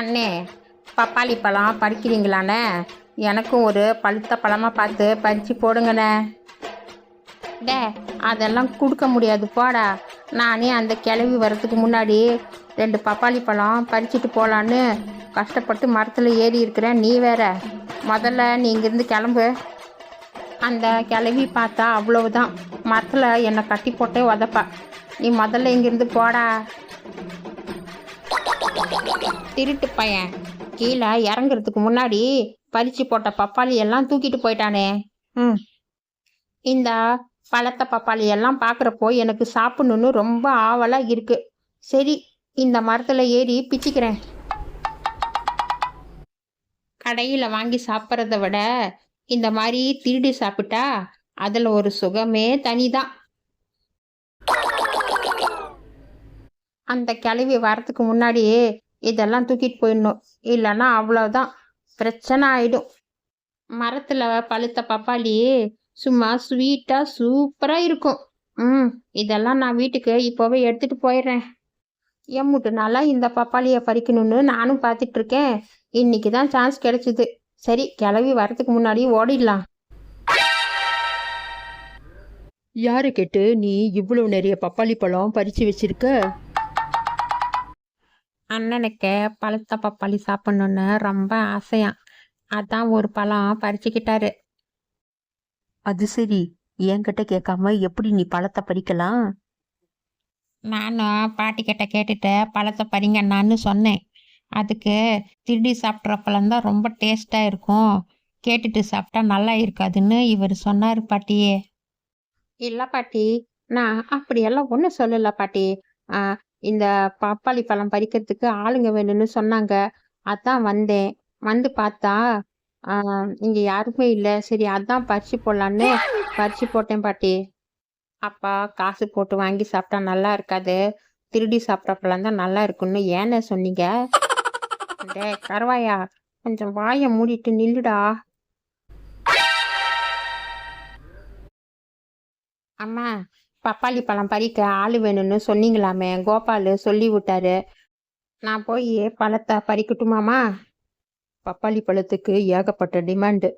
அண்ணே, பப்பாளி பழம் பறிக்கிறீங்களாண்ணே? எனக்கும் ஒரு பழுத்த பழமாக பார்த்து பறித்து போடுங்கண்ணே. டே, அதெல்லாம் கொடுக்க முடியாது போடா. நானே அந்த கிளவி வர்றதுக்கு முன்னாடி 2 பப்பாளி பழம் பறிச்சுட்டு போகலான்னு கஷ்டப்பட்டு மரத்தில் ஏறி இருக்கிறேன். நீ வேற முதல்ல நீ இங்கேருந்து கிளம்பு. அந்த கிளவி பார்த்தா அவ்வளவுதான், மரத்தில் என்னை கட்டி போட்டே உதப்பா. நீ முதல்ல இங்கேருந்து போடா. திருட்டு பையன் கீழே இறங்குறதுக்கு முன்னாடி பறிச்சு போட்ட பப்பாளி எல்லாம் தூக்கிட்டு போயிட்டானே. இந்த பழத்த பப்பாளி எல்லாம் பார்க்குறப்போ எனக்கு சாப்பிடணுன்னு ரொம்ப ஆவலாக இருக்கு. சரி, இந்த மரத்தில் ஏறி பிச்சுக்கிறேன். கடையில் வாங்கி சாப்பிட்றத விட இந்த மாதிரி திருடி சாப்பிட்டா அதில் ஒரு சுகமே தனிதான். அந்த கிளவி வரத்துக்கு முன்னாடி இதெல்லாம் தூக்கிட்டு போயிடணும், இல்லைன்னா அவ்வளோதான், பிரச்சனை ஆயிடும். மரத்தில் பழுத்த பப்பாளி சும்மா ஸ்வீட்டாக சூப்பராக இருக்கும். இதெல்லாம் நான் வீட்டுக்கு இப்போவே எடுத்துகிட்டு போயிடுறேன். எம்முட்டு நாளா இந்த பப்பாளியை பறிக்கணும்னு நானும் பார்த்துட்டு இருக்கேன். இன்னைக்கு தான் சான்ஸ் கிடைச்சிது. சரி, கிளவி வரத்துக்கு முன்னாடி ஓடிடலாம். யாரு கேட்டு நீ இவ்வளவு நிறைய பப்பாளி பழம் பறிச்சு வச்சிருக்க? அண்ணனுக்கு பழுத்த பப்பாளி சாப்பிடணுன்னு ரொம்ப ஆசையாம், அதான் ஒரு பழம் பறிச்சுக்கிட்டாரு. அது சரி, என்கிட்ட கேட்காம எப்படி நீ பழத்தை பறிக்கலாம்? நானும் பாட்டிக்கிட்ட கேட்டுட்டு பழத்தை பறிங்கண்ணான்னு சொன்னேன். அதுக்கு திருடி சாப்பிட்ற பழம்தான் ரொம்ப டேஸ்டாக இருக்கும், கேட்டுட்டு சாப்பிட்டா நல்லா இருக்காதுன்னு இவர் சொன்னார் பாட்டியே. இல்லை பாட்டி, நான் அப்படியெல்லாம் ஒன்றும் சொல்லலை பாட்டி. இந்த பப்பாளி பழம் பறிக்கிறதுக்கு ஆளுங்க வேணும்னு சொன்னாங்க, அதான் வந்தேன். வந்து பார்த்தா இங்கே யாருமே இல்லை. சரி, அதான் பறிச்சு போடலான்னு பறிச்சு போட்டேன் பாட்டி. அப்பா காசு போட்டு வாங்கி சாப்பிட்டா நல்லா இருக்காது, திருடி சாப்பிட்ற பழம் தான் நல்லா இருக்குன்னு ஏன்னு சொன்னீங்க? டே கருவாயா, கொஞ்சம் வாயை மூடிட்டு நில்லுடா. அம்மா, பப்பாளி பழம் பறிக்க ஆள் வேணும்னு சொன்னீங்களாமே, கோபால் சொல்லி விட்டாரு. நான் போய் பழத்தை பறிக்கட்டுமாம்மா? பப்பாளி பழத்துக்கு ஏகப்பட்ட டிமாண்டு,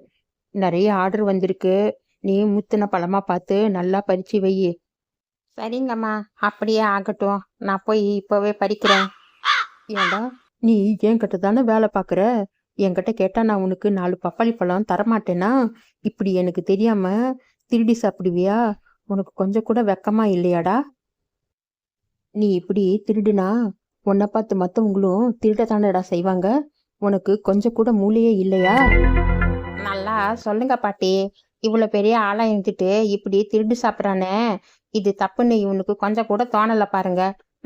நிறைய ஆர்டர் வந்திருக்கு. நீ முத்தின பழமா பார்த்து நல்லா பறிச்சு வை. சரிங்கம்மா, அப்படியே ஆகட்டும். நான் போய் இப்போவே பறிக்கிறேன். ஏண்டா, நீ என்கிட்ட தானே வேலை பார்க்குற? என்கிட்ட கேட்டா நான் உனக்கு 4 பப்பாளி பழம் தரமாட்டேனா? இப்படி எனக்கு தெரியாம திருடி சாப்பிடுவியா? உனக்கு கொஞ்சம் கூட வெக்கமா இல்லையாடா? நீ இப்படி திருடுனா உன்னை பார்த்து மற்றவங்களும் திருடத்தானடா செய்வாங்க. உனக்கு கொஞ்சம் கூட மூளையே இல்லையா? நல்லா சொல்லுங்க பாட்டி. இவ்வளோ பெரிய ஆளா இருந்துட்டு இப்படி திருடி சாப்பிட்றானே, இது தப்புன்னு இவனுக்கு கொஞ்சம் கூட தோணலை பாருங்க.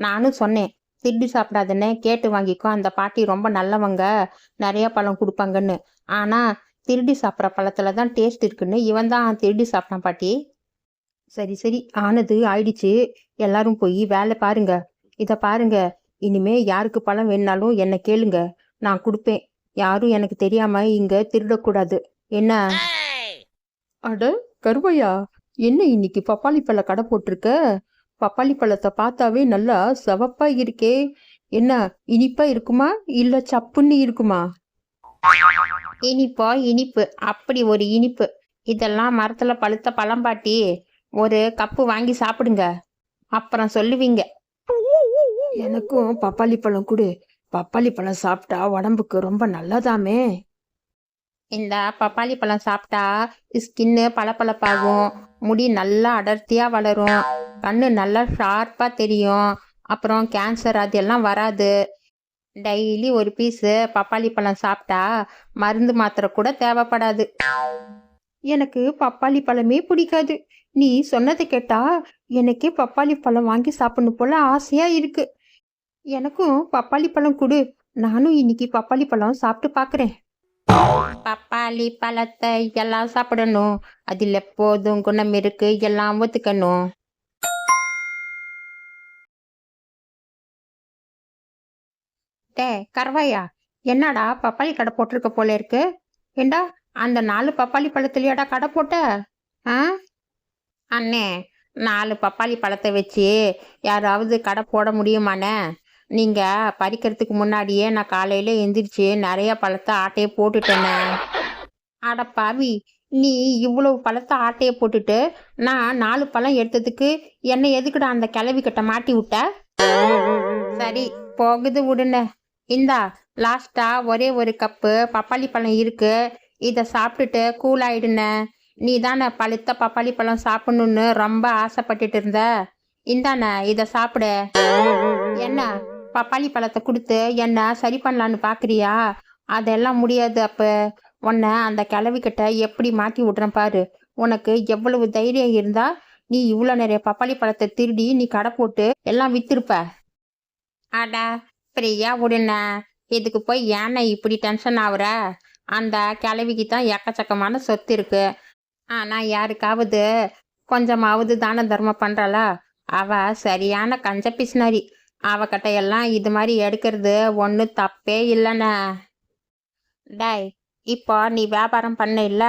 நானும் சொன்னேன், திருடி சாப்பிடாதுன்னு, கேட்டு வாங்கிக்கோ, அந்த பாட்டி ரொம்ப நல்லவங்க, நிறைய பழம் கொடுப்பாங்கன்னு. ஆனால் திருடி சாப்பிட்ற பழத்துல தான் டேஸ்ட் இருக்குன்னு இவன் தான் திருடி சாப்பிட்டான் பாட்டி. சரி சரி, ஆனது ஆயிடுச்சு. எல்லாரும் போய் வேலை பாருங்க. இதை பாருங்க, இனிமே யாருக்கு பழம் வேணாலும் என்னை கேளுங்க, நான் கொடுப்பேன். யாரும் எனக்கு தெரியாம இங்க திருடக்கூடாது, என்ன? அட கருவையா, என்ன இன்னைக்கு பப்பாளி பழ கடை போட்டிருக்க? பப்பாளி பழத்தை பார்த்தாவே நல்லா சிவப்பா இருக்கே. என்ன, இனிப்பா இருக்குமா இல்ல சப்புன்னு இருக்குமா? இனிப்போ இனிப்பு, அப்படி ஒரு இனிப்பு. இதெல்லாம் மரத்துல பழுத்த பழம் பாட்டி. ஒரு கப்பு வாங்கி சாப்பிடுங்க, அப்புறம் சொல்லுவீங்க. எனக்கும் பப்பாளி பழம் கொடு. பப்பாளி பழம் சாப்பிட்டா உடம்புக்கு ரொம்ப நல்லதாமே. இந்த பப்பாளி பழம் சாப்பிட்டா ஸ்கின்னு பளபளப்பாகும், முடி நல்லா அடர்த்தியா வளரும், கண்ணு நல்லா ஷார்ப்பா தெரியும், அப்புறம் கேன்சர் அதெல்லாம் வராது. டெய்லி ஒரு பீஸு பப்பாளி பழம் சாப்பிட்டா மருந்து மாத்திரை கூட தேவைப்படாது. எனக்கு பப்பாளி பழமே பிடிக்காது. நீ சொன்னதை கேட்டா எனக்கே பப்பாளி பழம் வாங்கி சாப்பிடணும் போல ஆசையா இருக்கு. எனக்கும் பப்பாளி பழம் கொடு. நானும் இன்னைக்கு பப்பாளி பழம் சாப்பிட்டு பார்க்குறேன். பப்பாளி பழத்தை எல்லாம் சாப்பிடணும், அதில் எப்போதும் குணம் இருக்கு, எல்லாம் ஒத்துக்கணும். டே கருவாயா, என்னடா பப்பாளி கடை போட்டிருக்க போல இருக்கு? ஏண்டா, அந்த 4 பப்பாளி பழத்துலையாடா கடை போட்ட? அண்ணே, 4 பப்பாளி பழத்தை வச்சு யாராவது கடை போட முடியுமாண்ணே? நீங்க பறிக்கிறதுக்கு முன்னாடியே நான் காலையில எந்திரிச்சு நிறைய பழத்தை ஆட்டையே போட்டுட்டேனே. அட பாவி, நீ இவ்வளவு பழத்தை ஆட்டைய போட்டுட்டு நான் 4 பழம் எடுத்ததுக்கு என்னை எதுக்குடா அந்த கிளவி கிட்ட மாட்டி விட்ட? சரி, போகுது விடுன. இந்தா, லாஸ்டா ஒரே ஒரு கப்பு பப்பாளி பழம் இருக்கு. இதை சாப்பிட்டுட்டு கூல் ஆயிடுன. நீ தானே பழுத்த பப்பாளி பழம் சாப்பிடணும்னு ரொம்ப ஆசைப்பட்டுட்டு இருந்த. இந்தாண்ணே, இதை சாப்பிடு. என்ன, பப்பாளி பழத்தை கொடுத்து என்ன சரி பண்ணலான்னு பாக்குறியா? அதெல்லாம் முடியாது. அப்ப உன்னை அந்த கிழவிக்கிட்ட எப்படி மாட்டி விடுறேன் பாரு. உனக்கு எவ்வளவு தைரியம் இருந்தா நீ இவ்வளோ நிறைய பப்பாளி பழத்தை திருடி நீ கடை போட்டு எல்லாம் வித்திருப்ப. அடா, பிரியா விடுன. இதுக்கு போய் ஏன்னா இப்படி டென்ஷன் ஆகுற? அந்த கிழவிக்கு தான் எக்கச்சக்கமான சொத்து இருக்கு. ஆனா யாருக்காவது கொஞ்சமாவது தான தர்மம் பண்றாளா? அவ சரியான கஞ்ச பிசினாரி. அவகிட்ட எல்லாம் இது மாதிரி எடுக்கிறது ஒன்றும் தப்பே இல்லைண்ணே. டேய், இப்போ நீ வியாபாரம் பண்ண இல்ல,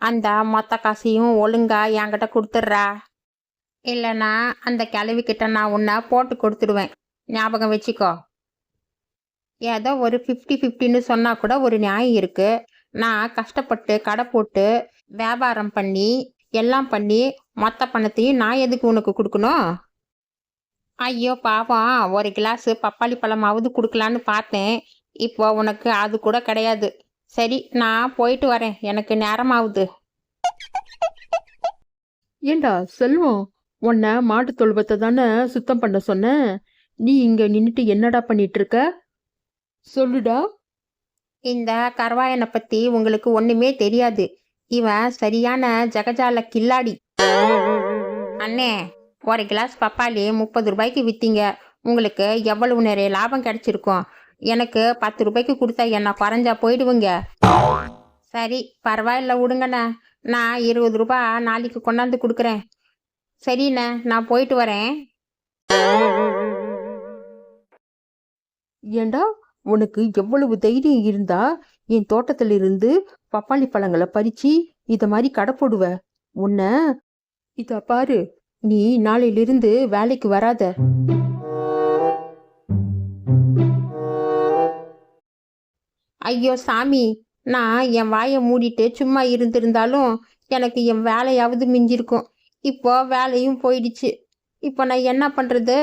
அந்த மொத்த காசையும் ஒழுங்கா என்கிட்ட கொடுத்துட்றா. இல்லைன்னா அந்த கிழவிக்கிட்ட நான் உன்னை போட்டு கொடுத்துடுவேன். ஞாபகம் வச்சுக்கோ. ஏதோ ஒரு 50-50ன்னு சொன்னா கூட ஒரு நியாயம் இருக்கு. நான் கஷ்டப்பட்டு கடை போட்டு வியாபாரம் பண்ணி எல்லாம் பண்ணி மொத்த பணத்தையும் நான் எதுக்கு உனக்கு கொடுக்கணும்? ஐயோ பாவம், ஒரு கிளாஸ் பப்பாளி பழமாவது கொடுக்கலான்னு பார்த்தேன். இப்போ உனக்கு அது கூட கிடையாது. சரி, நான் போயிட்டு வரேன், எனக்கு நேரமாகுது. ஏண்டா செல்வம், உன்னை மாட்டு தொழுவத்தை தானே சுத்தம் பண்ண சொன்னேன். நீ இங்க நின்னுட்டு என்னடா பண்ணிட்டு இருக்க? சொல்லுடா. இந்த கர்வாயனை பத்தி உங்களுக்கு ஒண்ணுமே தெரியாது. இவன் சரியான ஜகஜால கில்லாடி. அண்ணே, ஒரு கிளாஸ் பப்பாளி 30 ரூபாய்க்கு வித்தீங்க. உங்களுக்கு எவ்வளவு நிறைய லாபம் கிடைச்சிருக்கும். எனக்கு 10 ரூபாய்க்கு கொடுத்தா என்ன குறைஞ்சா போயிடுவீங்க? சரி, பரவாயில்ல விடுங்கண்ணே. நான் 20 ரூபாய் நாளைக்கு கொண்டாந்து கொடுக்குறேன். சரிண்ணே, நான் போயிட்டு வரேன். ஏண்டா, உனக்கு எவ்வளவு தைரியம் இருந்தா என் தோட்டத்துல இருந்து பப்பாளி பழங்களை பறிச்சு இத மாதிரி கடை போடுவ? உன்னை இத பாரு, நீ நாளையிலிருந்து வேலைக்கு வராத. ஐயோ சாமி, நான் என் வாயை மூடிட்டு சும்மா இருந்திருந்தாலும் எனக்கு என் வேலையாவது மிஞ்சிருக்கும். இப்போ வேலையும் போயிடுச்சு. இப்போ நான் என்ன பண்றது?